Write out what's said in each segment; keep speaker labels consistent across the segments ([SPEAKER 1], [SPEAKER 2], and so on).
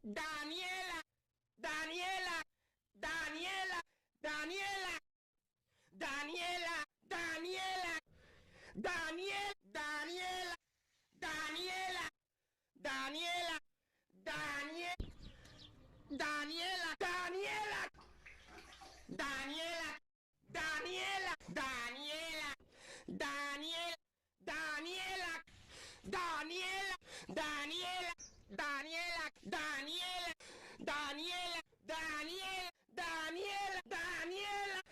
[SPEAKER 1] Daniela, Daniela, Daniela, Daniela, Daniela, Daniela, Daniel, Daniela, Daniela, Daniela, Daniel, Daniela, Daniela, Daniela, Daniela, Daniela, Daniel, Daniela, Daniela, Daniela, Daniela, Daniela, Daniela, Daniel, Daniela, Daniela, Daniela,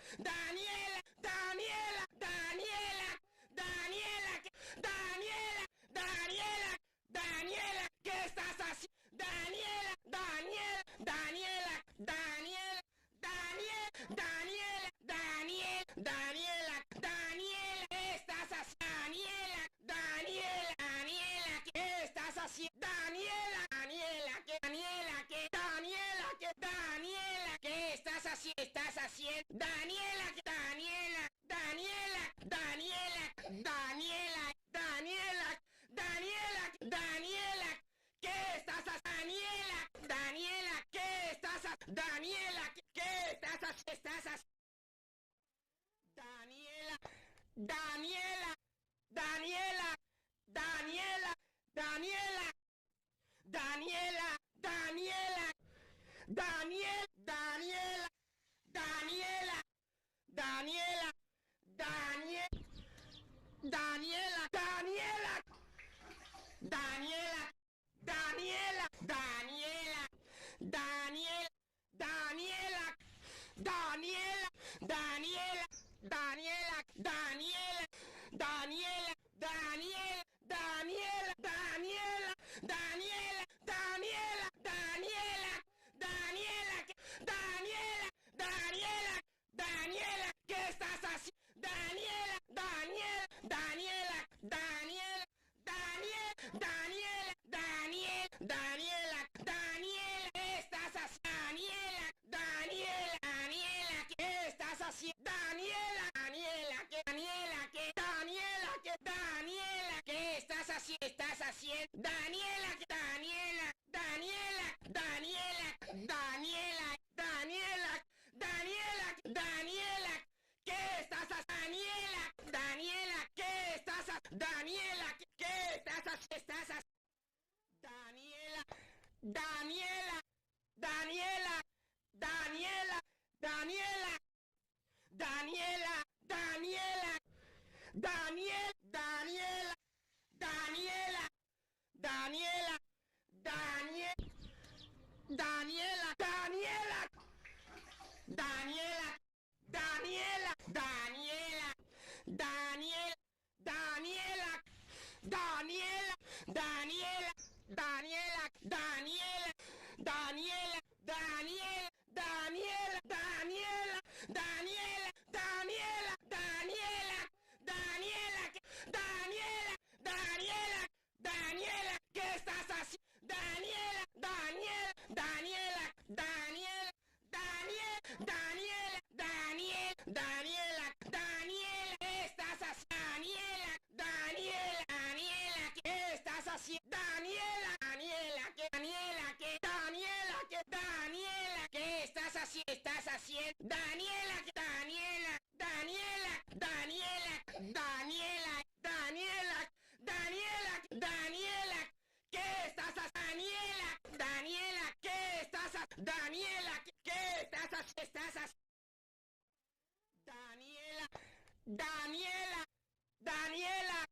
[SPEAKER 1] Daniela, Daniela, Daniela, Daniela, Daniela, Daniela, ¿qué estás haciendo? Daniela, Daniela, Daniela, Daniela, Daniel, Daniela, Daniel, Daniela, Daniela, ¿qué estás haciendo? Daniela, Daniela, Daniela, ¿qué estás haciendo? Daniela, Daniela, ¿qué? Daniela, ¿qué? Daniela, ¿qué? Daniela, ¿qué estás haciendo? ¿Estás haciendo? Daniela, Daniela, Daniela, Daniela, Daniela, Daniela, Daniela, Daniela, ¿qué estás haciendo? Daniela, Daniela, ¿qué estás haciendo? Daniela, ¿qué estás haciendo? ¿Estás haciendo? Daniela, Daniela, Daniela, Daniela, Daniela, Daniela, Daniela, Daniel, Daniela, Daniela, Daniela, Daniel, Daniela, Daniela, Daniela, Daniela, Daniela, Daniel, Daniela, Daniela, Daniela, Daniela, Daniela, Daniela, Daniel, Daniela, Daniela, Daniela, Daniela, Daniela, Daniela, Daniela, Daniela, Daniela, ¿qué estás haciendo? Daniela, Daniela, Daniela, Daniela, Daniel, Daniela, Daniel, Daniela, Daniela, ¿qué estás haciendo? Daniela, Daniela, Daniela, ¿qué estás haciendo? Daniela, Daniela, ¿qué? Daniela, ¿qué? Daniela, ¿qué? Daniela, ¿qué estás haciendo? ¿Estás haciendo? Daniela, Daniela, Daniela, Daniela, Daniela, Daniela, Daniela, Daniela, ¿qué estás haciendo? Daniela, Daniela, ¿qué estás haciendo? Daniela, ¿qué estás haciendo? ¿Estás haciendo? Daniela, Daniela, Daniela, Daniela, Daniela, Daniela, Daniela, Daniel, Daniela, Daniela, Daniela, Daniel, Daniela, Daniela, Daniela, Daniela, Daniela, Daniel, Daniela, Daniela, Daniela, Daniela, Daniela, Daniela, Daniel, Daniela, Daniela, Daniela, Daniela, Daniela, Daniela, Daniela, Daniela, Daniela, ¿qué estás haciendo? Daniela, Daniela, Daniela, Daniela, Daniel, Daniela, Daniel, Daniela, Daniela, ¿qué estás haciendo? Daniela, Daniela, ¿qué estás haciendo? Daniela, Daniela, ¿qué? Daniela, ¿qué? Daniela, ¿qué? Daniela, ¿qué estás haciendo? ¿Estás haciendo? Daniela, Daniela, Daniela, Daniela, Daniela, Daniela, Daniela, Daniela, ¿qué estás haciendo? Daniela, Daniela, ¿qué estás haciendo? Daniela, ¿qué estás haciendo? ¿Estás haciendo? Daniela, Daniela, Daniela,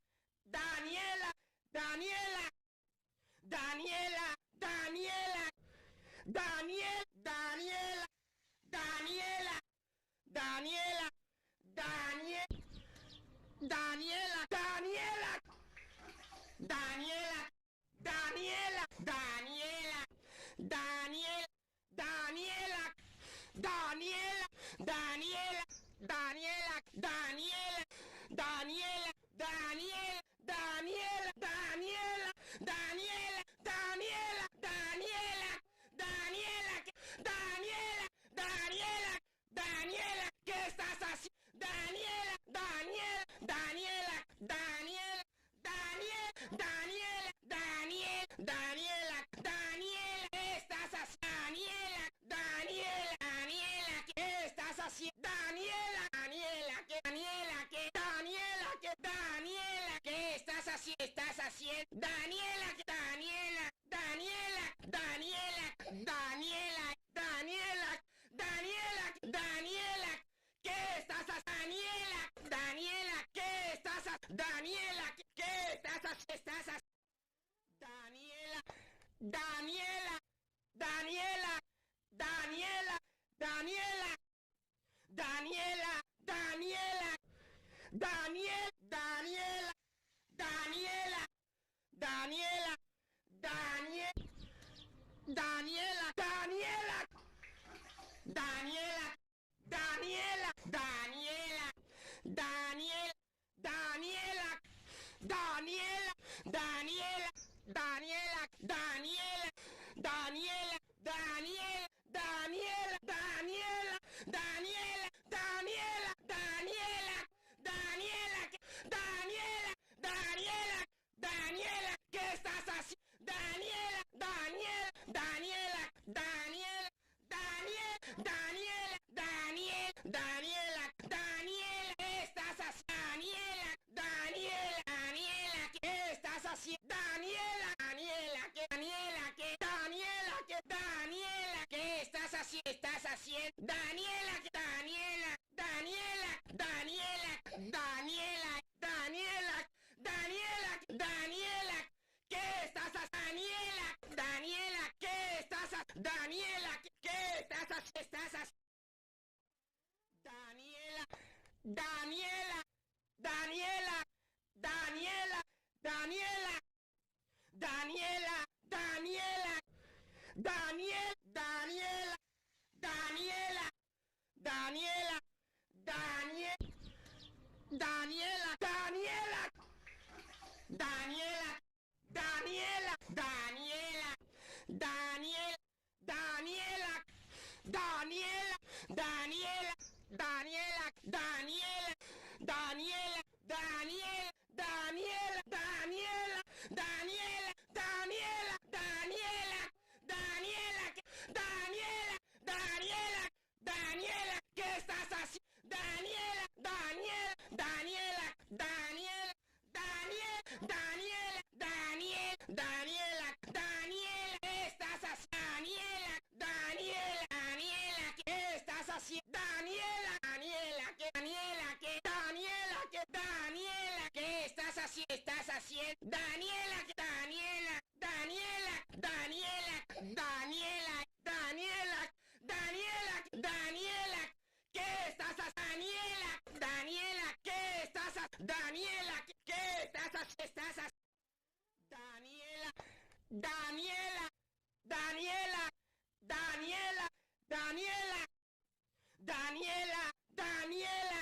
[SPEAKER 1] Daniela, Daniela, Daniela, Daniela, Daniel, Daniela, Daniela, Daniela, Daniel, Daniela, Daniela, Daniela, Daniela, Daniela, Daniel, Daniela, Daniela, Daniela, Daniela, Daniela, Daniela, Daniel, Daniela, Daniela, Daniela, Daniela, Daniela, Daniela, Daniela, Daniela, Daniela, ¿qué estás haciendo? Daniela, Daniela, Daniela, Daniela, Daniel, Daniela, Daniel, Daniela, Daniela, ¿qué estás haciendo? Daniela, Daniela, Daniela, Daniela, Daniela, Daniela, Daniel, Daniela, Daniela, Daniela, Daniel, Daniela, Daniela, Daniela, Daniela, Daniela, Daniel, Daniela, Daniela, Daniela, Daniela, Daniela, Daniela, Daniel, Daniela, Daniela, Daniela, Daniela, Daniela, Daniela, Daniela, Daniela, Daniela, ¿qué estás haciendo? Daniela, Daniela, Daniela, Daniela, Daniel, Daniela, Daniel, Daniela, Daniela, ¿qué estás haciendo? Daniela, Daniela, Daniela, ¿qué estás haciendo? Daniela, Daniela, ¿qué? Daniela, ¿qué? Daniela, ¿qué? Daniela, ¿qué estás haciendo? ¿Estás haciendo? Daniela, Daniela, Daniela, Daniela, Daniela, Daniela, Daniela, Daniela, ¿qué estás haciendo? Daniela, Daniela, ¿qué estás haciendo? Daniela, ¿qué estás haciendo? ¿Estás haciendo? Daniela, Daniela, Daniela, Daniela, Daniela, Daniela, Daniela, Daniel, Daniela, Daniela, Daniela, Daniel, Daniela, Daniela, Daniela, Daniela, Daniela, Daniel, Daniela, Daniela, Daniela, Daniela, Daniela, Daniela, Daniel, Daniela, Daniela, Daniela, Daniela, Daniela, Daniela, Daniela, Daniela, Daniela, ¿qué estás haciendo? Daniela, Daniela, Daniela, Daniela, Daniel, Daniela, Daniel, Daniela, Daniela, ¿qué estás haciendo? Daniela, Daniela, Daniela, ¿qué estás haciendo? Daniela, Daniela, ¿qué? Daniela, ¿qué? Daniela, ¿qué? Daniela, ¿qué estás haciendo? ¿Estás haciendo? Daniela, Daniela, Daniela, Daniela, Daniela, Daniela, Daniela, Daniela, ¿qué estás haciendo? Daniela, Daniela, ¿qué estás haciendo? Daniela, ¿qué estás haciendo? ¿Estás haciendo? Daniela, Daniela, Daniela, Daniela, Daniela, Daniela, Daniela,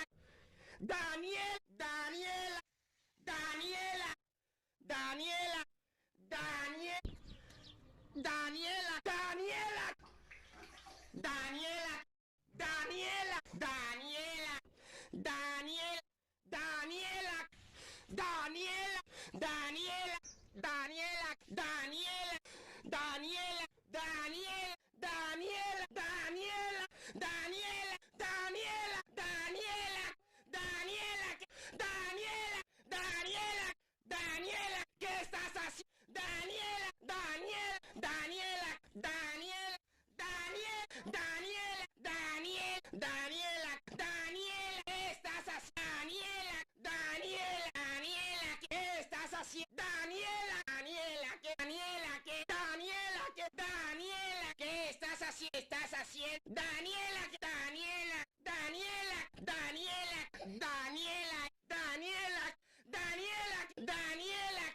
[SPEAKER 1] Daniel, Daniela, Daniela, Daniela, Daniel, Daniela, Daniela, Daniela, Daniela, Daniela, Daniel, Daniela, Daniela, Daniela, Daniela, Daniela, Daniela, Daniel, Daniela, Daniela, Daniela, Daniela, Daniela, Daniela, Daniela, Daniela, Daniela, ¿qué estás haciendo? Daniela, Daniela, Daniela, Daniela, Daniel, Daniela, Daniel, Daniela, Daniela, ¿qué estás haciendo? Daniela, Daniela, ¿qué estás haciendo? Daniela, Daniela, ¿qué? Daniela, ¿qué? Daniela, ¿qué? Daniela, ¿qué estás haciendo? ¿Estás haciendo? Daniela, Daniela, Daniela, Daniela, Daniela, Daniela, Daniela, Daniela,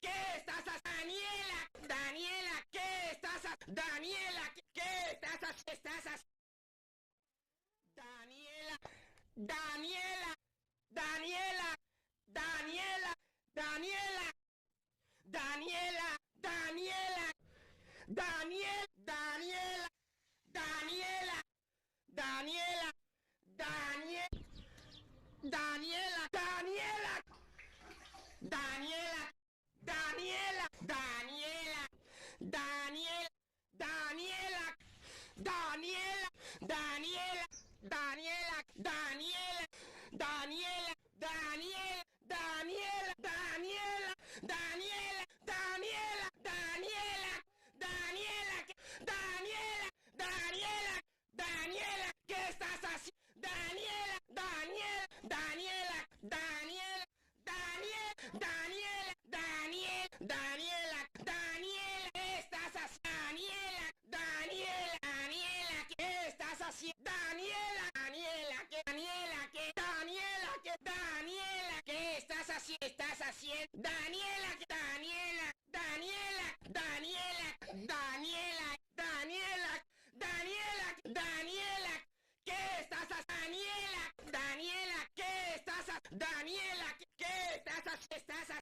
[SPEAKER 1] ¿qué estás haciendo? Daniela, Daniela, ¿qué estás haciendo? Daniela, ¿qué estás haciendo? ¿Estás haciendo? Daniela, Daniela, Daniela, Daniela, Daniela, Daniela, Daniela, Daniel, Daniela, Daniela, Daniela, Daniel, Daniela, Daniela, Daniela, Daniela, Daniela, Daniel, Daniela, Daniela, Daniela, Daniela, Daniela, Daniela, Daniel, Daniela, Daniela, Daniela, Daniela, Daniela, Daniela, Daniela, Daniela, Daniela, ¿qué estás haciendo? Daniela, Daniela, Daniela, Daniela, Daniel, Daniela, Daniel, Daniel.